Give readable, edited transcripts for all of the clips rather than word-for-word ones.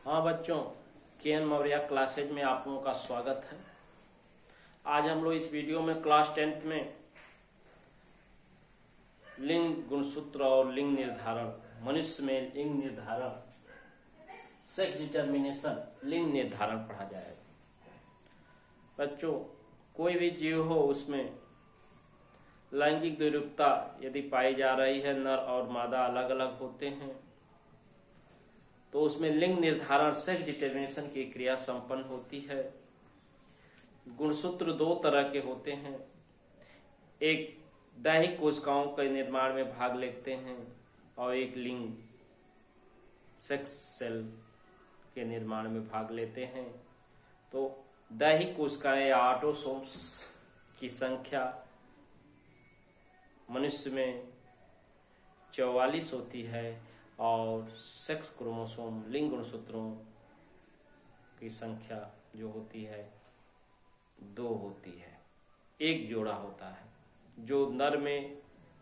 हाँ बच्चों, K. N.. Maurya classes में आप लोगों का स्वागत है। आज हम लोग इस वीडियो में क्लास 10th में लिंग गुणसूत्र और लिंग निर्धारण, मनुष्य में लिंग निर्धारण, सेक्स डिटर्मिनेशन, लिंग निर्धारण पढ़ा जाएगा। बच्चों, कोई भी जीव हो उसमें लैंगिक द्विरूपता यदि पाई जा रही है, नर और मादा अलग अलग होते हैं, तो उसमें लिंग निर्धारण, सेक्स डिटर्मिनेशन की क्रिया संपन्न होती है। गुणसूत्र दो तरह के होते हैं। एक दैहिक कोशिकाओं के निर्माण में भाग लेते हैं और एक लिंग सेक्स सेल के निर्माण में भाग लेते हैं। तो दैहिक कोशिकाएं या ऑटोसोम्स की संख्या मनुष्य में 44 होती है और सेक्स क्रोमोसोम, लिंग गुणसूत्रों की संख्या जो होती है 2 होती है। एक जोड़ा होता है जो नर में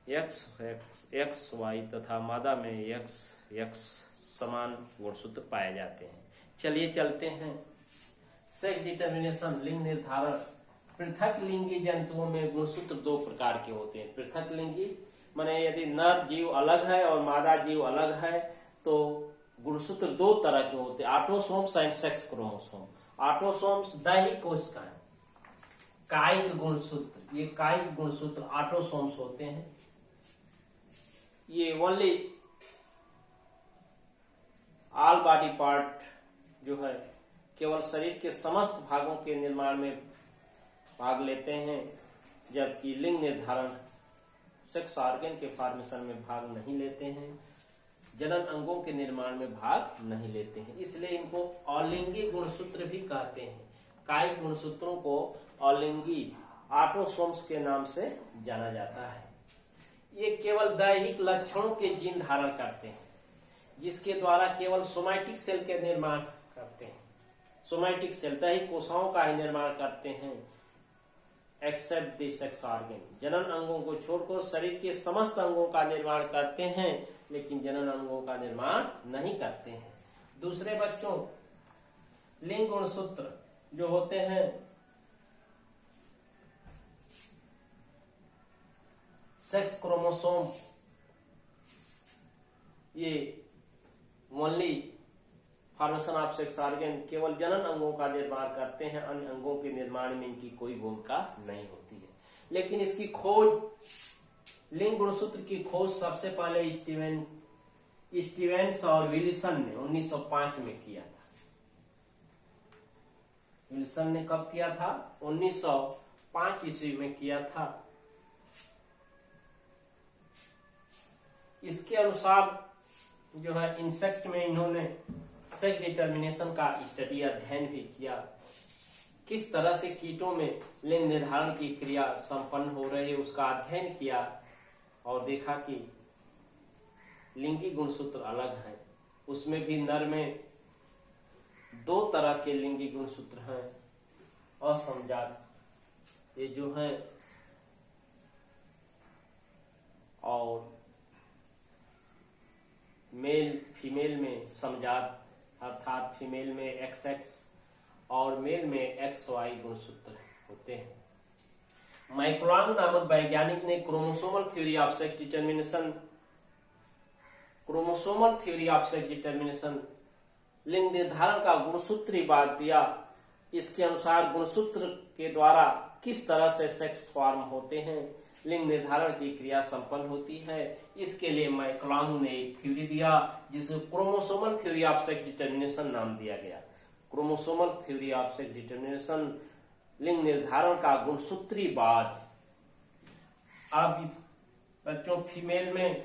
XY तथा मादा में XX समान गुणसूत्र पाए जाते हैं। चलिए चलते हैं। सेक्स डिटर्मिनेशन, लिंग निर्धारण। पृथक लिंगी जंतुओं में गुणसूत्र 2 प्रकार के होते हैं। पृथक लिंगी माने यदि नर जीव अलग है और मादा जीव अलग है तो गुणसूत्र 2 तरह के होते हैं, autosomes and sex chromosome. Autosomes दैहिक कोशिकाएं, कायिक गुणसूत्र, ये कायिक गुणसूत्र ऑटोसोम्स होते हैं। ये ओनली ऑल बॉडी पार्ट जो है केवल शरीर के समस्त भागों के निर्माण में भाग लेते हैं, जबकि लिंग निर्धारण, सेक्स ऑर्गन के फॉर्मेशन में भाग नहीं लेते हैं, जनन अंगों के निर्माण में भाग नहीं लेते हैं। इसलिए इनको अलिंगी गुणसूत्र भी कहते हैं। कायिक गुणसूत्रों को अलिंगी ऑटोसोम्स के नाम से जाना जाता है। ये केवल दैहिक लक्षणों के जीन धारण करते हैं, जिसके द्वारा केवल सोमैटिक सेल के निर्माण करते हैं। सोमैटिक सेल दैहिक कोशिकाओं का ही निर्माण करते हैं, एक्सेप्ट द सेक्स ऑर्गन। जनन अंगों को छोड़कर शरीर के समस्त अंगों का निर्माण करते हैं, लेकिन जनन अंगों का निर्माण नहीं करते हैं। दूसरे बच्चों, लिंग गुणसूत्र जो होते हैं सेक्स क्रोमोसोम, ये only formation of sex organ, केवल जनन अंगों का निर्माण करते हैं, अन्य अंगों के निर्माण में इनकी कोई भूमिका नहीं होती है। लेकिन इसकी खोज, लिंग गुणसूत्र की खोज सबसे पहले स्टीवेंस और विल्सन ने 1905 में किया था। विल्सन ने कब किया था? 1905 ईस्वी में किया था। इसके अनुसार जो है इंसेक्ट में इन्होंने सेक्स डिटर्मिनेशन का स्टडी, अध्ययन भी किया। किस तरह से कीटों में लिंग निर्धारण की क्रिया संपन्न हो रही है उसका अध्ययन किया और देखा कि लिंगी गुणसूत्र अलग हैं। उसमें भी नर में 2 तरह के लिंगी गुणसूत्र हैं, असमजात ये जो हैं, और मेल फीमेल में समजात, अर्थात फीमेल में XX और मेल में XY गुणसूत्र होते हैं। माइक्लॉन्ग नामक वैज्ञानिक ने chromosomal theory of sex determination, लिंग निर्धारण का गुणसूत्रीवाद दिया। इसके अनुसार गुणसूत्र के द्वारा किस तरह से सेक्स फॉर्म होते हैं, लिंग निर्धारण की क्रिया संपन्न होती है। इसके लिए माइक्लॉन्ग ने एक थ्योरी दिया जिसे chromosomal theory of sex determination नाम दिया गया। Chromosomal theory of sex determination, लिंग निर्धारण का गुणसूत्रीवाद। अब इस बच्चों, फीमेल में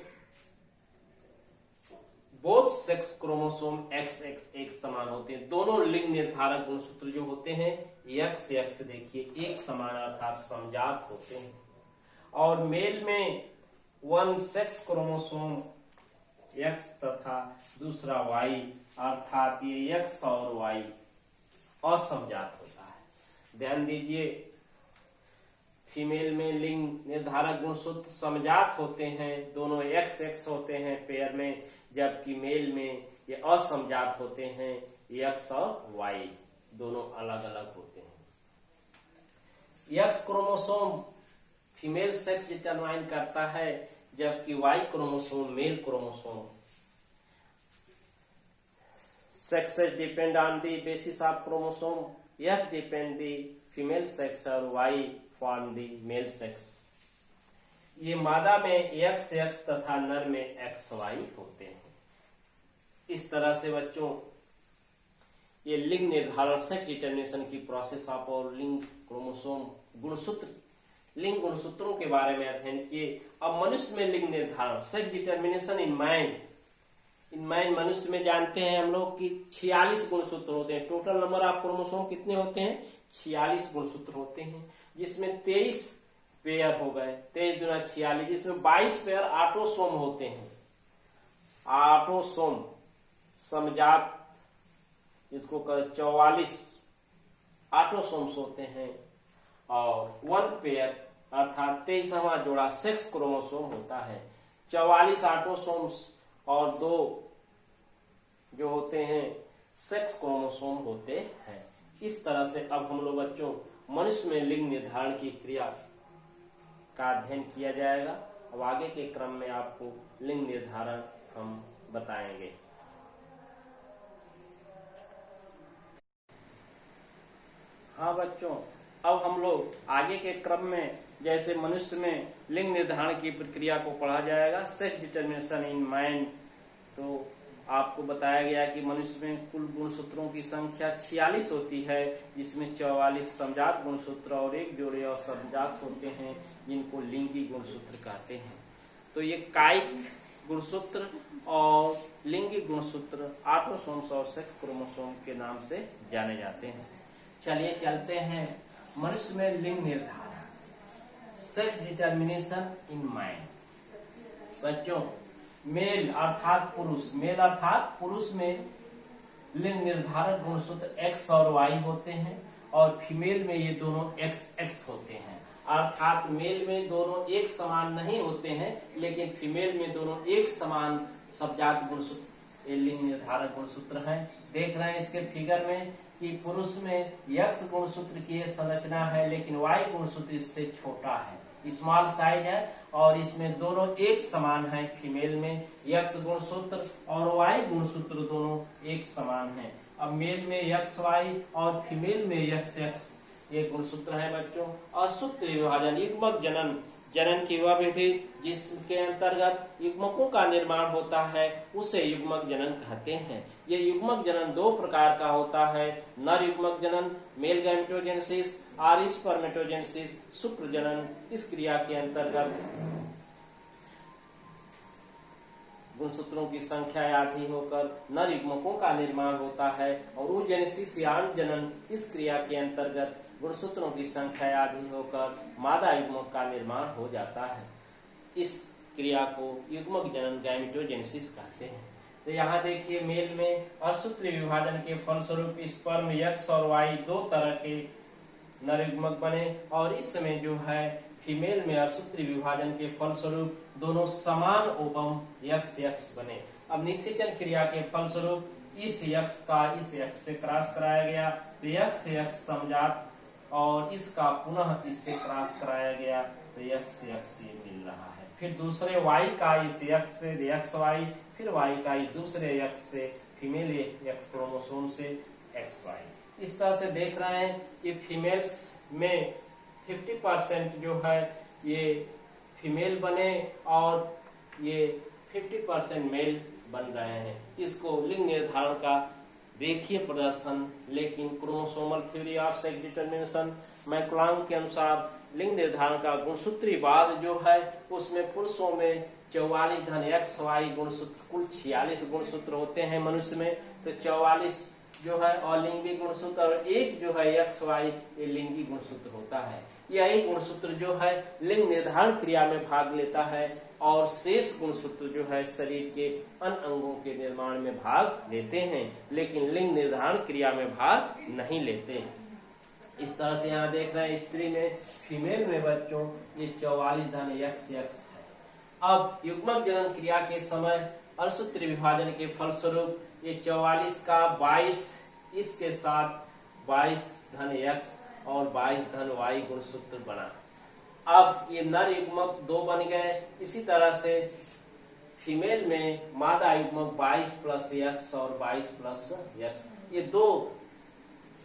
बोथ सेक्स क्रोमोसोम XX एक समान होते हैं। दोनों लिंग निर्धारक गुणसूत्र जो होते हैं XX देखिए एक समान अर्थात समजात होते हैं। और मेल में 1 सेक्स क्रोमोसोम X तथा दूसरा Y, अर्थात ये X और Y असमजात होता है। ध्यान दीजिए, फीमेल में लिंग निर्धारक गुणसूत्र समजात होते हैं, दोनों XX होते हैं पेयर में, जबकि मेल में ये असमजात होते हैं, एक्स और वाई दोनों अलग अलग होते हैं। X chromosome female sex determine करता है, जबकि Y chromosome male chromosome. Sexes depend on the basis of chromosome. X depend the female sex और Y form the male sex. ये मादा में XX तथा नर में XY होते हैं। इस तरह से बच्चों ये लिंग निर्धारण सेक्स डिटर्मिनेशन की प्रोसेस आप और लिंग क्रोमोसोम गुणसूत्र लिंग गुणसूत्रों के बारे में अध्ययन किए। अब मनुष्य में लिंग निर्धारण सेक्स डिटर्मिनेशन इन मैन मनुष्य में जानते हैं हम लोग कि 46 गुणसूत्र होते हैं। टोटल नंबर ऑफ क्रोमोसोम कितने होते हैं? 46 गुणसूत्र होते हैं, जिसमें 23 पेयर हो गए, 23 गुना 46, जिसमें 22 पेयर ऑटोसोम होते हैं। ऑटोसोम समजात जिसको 44 ऑटोसोम्स होते हैं, और 1 पेयर अर्थात 23वां जोड़ा सेक्स क्रोमोसोम होता है। 44 ऑटोसोम्स और 2 जो होते हैं सेक्स क्रोमोसोम होते हैं। इस तरह से अब हम लोग बच्चों मनुष्य में लिंग निर्धारण की क्रिया का अध्ययन किया जाएगा। अब आगे के क्रम में आपको लिंग निर्धारण हम बताएंगे। हाँ बच्चों, अब हम लोग आगे के क्रम में जैसे मनुष्य में लिंग निर्धारण की प्रक्रिया को पढ़ा जाएगा, सेक्स डिटर्मिनेशन इन मैन। तो आपको बताया गया कि मनुष्य में कुल गुणसूत्रों की संख्या 46 होती है, जिसमें 44 समजात गुणसूत्र और 1 जोड़े असमजात होते हैं, जिनको लिंगी गुणसूत्र कहते हैं। तो ये कायिक गुणसूत्र और लिंगी गुणसूत्र ऑटोसोम्स और सेक्स क्रोमोसोम के नाम से जाने जाते हैं। चलिए चलते हैं मनुष्य में लिंग निर्धारण सेक्स डिटर्मिनेशन इन मैन। बच्चों मेल अर्थात पुरुष में लिंग निर्धारक गुणसूत्र X और Y होते हैं, और फीमेल में ये दोनों XX होते हैं। अर्थात मेल में दोनों एक समान नहीं होते हैं, लेकिन फीमेल में दोनों एक समान सबजात गुणसूत्र ये लिंग निर्धारक गुणसूत्र हैं। देख रहे हैं इसके फिगर में कि पुरुष में X गुणसूत्र की ये संरचना है, लेकिन Y गुणसूत्र इससे छोटा है, स्मॉल साइज है, और इसमें दोनों एक समान है। फीमेल में X गुणसूत्र और Y गुणसूत्र दोनों एक समान है। अब मेल में XY और फीमेल में XX ये गुणसूत्र है बच्चों। असूत्र विभाजन युग्मक जनन की वह विधि जिसके अंतर्गत युग्मकों का निर्माण होता है, उसे युग्मक जनन कहते हैं। ये युग्मक जनन 2 प्रकार का होता है, नर युग्मक जनन मेल गैमेटोजेनेसिस और स्पर्मेटोजेनेसिस शुक्र जनन। इस क्रिया के अंतर्गत गुणसूत्रों की संख्या आधी होकर नर युग्मकों का निर्माण होता है, और oogenesis या अंड जनन इस क्रिया के अंतर्गत गुणसूत्रों की संख्या आधी होकर मादा युग्मक का निर्माण हो जाता है। इस क्रिया को युग्मक जनन गैमेटोजेनेसिस कहते हैं। तो यहाँ देखिए मेल में असूत्री विभाजन के फलस्वरूप स्पर्म X और Y 2 तरह के नर युग्मक बने, और इस समय जो है फीमेल में असूत्री विभाजन के फलस्वरूप दोनों समान ओवम XX बने। अब निषेचन क्रिया के फलस्वरूप इस X का इस X से क्रॉस कराया गया, तो X से X समजात, और इसका पुनः इससे क्रॉस कराया गया, तो X से X ये मिल रहा है। फिर दूसरे Y का इस X से XY, फिर Y का इस दूसरे X से फीमेल X क्रोमोसोम से XY। इस तरह से देख रहे हैं कि फीमेल्स में 50% जो है ये फीमेल बने, और ये 50% मेल बन रहे हैं। इसको लिंग निर्धारण का देखिए प्रदर्शन। लेकिन chromosomal theory of sex determination McClung के अनुसार लिंग निर्धारण का गुणसूत्रीवाद जो है, उसमें पुरुषों में 44 धन XY गुणसूत्र, कुल 46 गुणसूत्र होते हैं मनुष्य में। तो 44 जो है अलिंगी गुणसूत्र, और 1 जो है XY ये लिंगी गुणसूत्र होता है। यही गुणसूत्र जो है लिंग निर्धारण क्रिया में भाग लेता है, और शेष गुणसूत्र जो है शरीर के अन्य अंगों के निर्माण में भाग लेते हैं, लेकिन लिंग निर्धारण क्रिया में भाग नहीं लेते। इस तरह से यहाँ देख रहे हैं स्त्री में, फीमेल में बच्चों ये 44 धन XX है। अब युग्मक जनन क्रिया के समय असूत्री विभाजन के फलस्वरूप ये 44 का 22 इसके साथ 22 धन x और 22 धन y गुणसूत्र बना। अब ये नर युग्मक 2 बन गए। इसी तरह से फीमेल में मादा युग्मक 22 प्लस x और 22 प्लस x, ये 2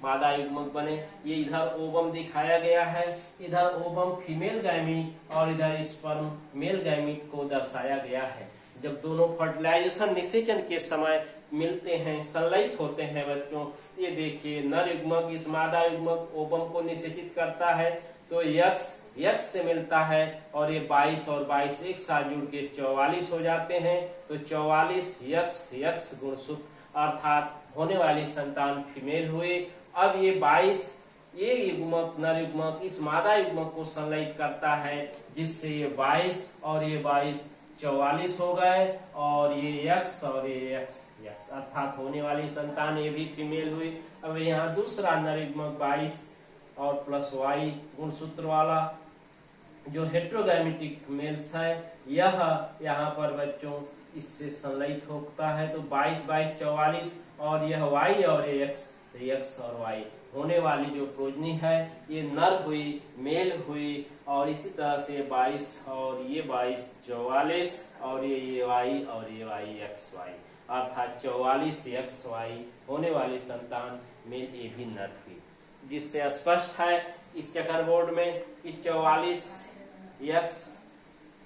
मादा युग्मक बने। ये इधर ओवम दिखाया गया है, इधर ओवम फीमेल गैमीट और इधर स्पर्म मेल गैमीट को दर्शाया गया है। जब दोनों फर्टिलाइजेशन निषेचन के समय मिलते हैं, संलयित होते हैं बच्चों, ये देखिए नर युग्मक इस मादा युग्मक ओवम को निषेचित करता है तो x से मिलता है और ये 22 और 22 एक साथ जुड़ के 44 हो जाते हैं। तो 44 x गुणसूत्र अर्थात होने वाली संतान फीमेल हुए। अब ये 22 ये युग्मक नर युग्मक इस मादा युग्मक को संलयित करता है, जिससे ये 22 और ये 22 44 हो गए और ये x और ये x अर्थात होने वाली संतान ये भी फीमेल हुई। अब यहाँ दूसरा नर युग्मक 22 और प्लस y गुणसूत्र वाला जो हेट्रोगैमेटिक मेल्स है, यह यहाँ पर बच्चों इससे संलयित होता है। तो 22 22 44 और यह y और ये x और y होने वाली जो प्रोजनी है ये नर हुई, मेल हुई। और इसी तरह से 22 और ये 22 44 और ये y और ये y xy अर्थात 44 xy होने वाली संतान मेल ये भी नर हुई। जिससे स्पष्ट है इस चेकर बोर्ड में कि 44 x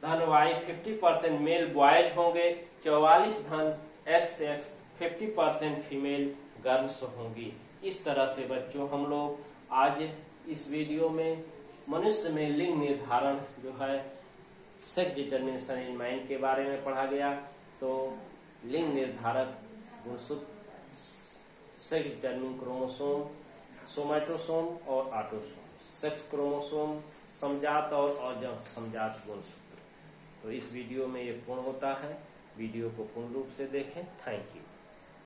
धन y 50% मेल बॉयज होंगे, 44 धन x 50% फीमेल गर्ल्स होंगी। इस तरह से बच्चों हम लोग आज इस वीडियो में मनुष्य में लिंग निर्धारण जो है सेक्स डिटर्मिनेशन इन मैन के बारे में पढ़ा गया। तो लिंग निर्धारक गुणसूत्र सेक्स डिटर्मिनिंग क्रोमोसोम, सोमैटोसोम और ऑटोसोम, सेक्स क्रोमोसोम, समजात और असमजात गुणसूत्र। तो इस वीडियो में ये पूर्ण होता है। वीडियो को पूर्ण रूप से देखें। Thank you.